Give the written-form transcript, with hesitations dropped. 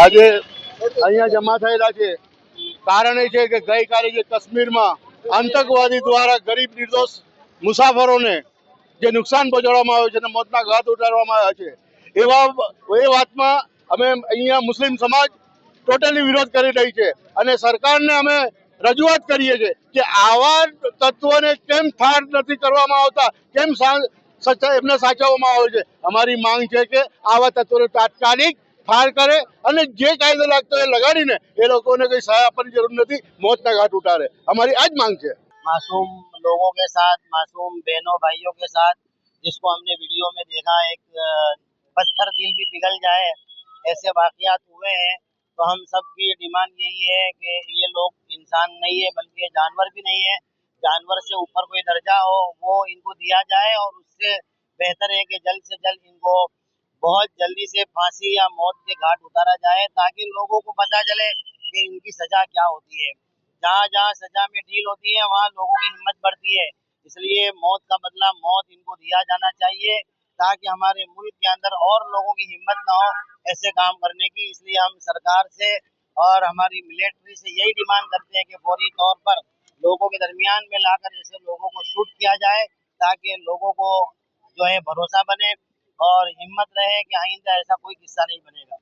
આજે અહીંયા જમા થયેલા છે કારણ એ છે કે ગઈકાલે જે કાશ્મીરમાં આતંકવાદી દ્વારા ગરીબ નિર્દોષ મુસાફરોને જે નુકસાન પહોંચાડવામાં આવ્યું છે અને મોતના ઘાટ ઉતારવામાં આવ્યા છે એ વાતમાં અમે અહીંયા મુસ્લિમ સમાજ ટોટલી વિરોધ કરી રહી છે અને સરકારને અમે રજૂઆત કરીએ છીએ કે આવા તત્વોને કેમ ઠાર નથી કરવામાં આવતા, કેમ એમને સાચવવામાં આવે છે। અમારી માંગ છે કે આવા તત્વોને તાત્કાલિક ઠાર કરે અને જે કાયદો લાગતો એ લગાડીને એ લોકોને કઈ સહાય આપવાની જરૂર નથી, મોતના ઘાટ ઉતારે। हमारी आज मांग है। मासूम लोगों के साथ, मासूम बहनों भाइयों के साथ, जिसको हमने वीडियो में देखा, एक पत्थर दिल भी पिघल जाए ऐसे वाकयात हुए हैं। तो हम सब की डिमांड यही है कि ये लोग इंसान नहीं है बल्कि ये जानवर भी नहीं है। जानवर से ऊपर कोई दर्जा हो वो इनको दिया जाए और उससे बेहतर है कि जल्द से जल्द इनको बहुत जल्दी से फांसी या मौत के घाट उतारा जाए, ताकि लोगों को पता चले कि इनकी सजा क्या होती है। जहाँ जहाँ सजा में ढील होती है वहाँ लोगों की हिम्मत बढ़ती है। इसलिए मौत का बदला मौत इनको दिया जाना चाहिए, ताकि हमारे मुल्क के अंदर और लोगों की हिम्मत ना हो ऐसे काम करने की। इसलिए हम सरकार से और हमारी मिलिट्री से यही डिमांड करते हैं कि फौरी तौर पर लोगों के दरमियान में लाकर ऐसे लोगों को शूट किया जाए, ताकि लोगों को जो है भरोसा बने और हिम्मत रहे कि आइंदा ऐसा कोई किस्सा नहीं बनेगा।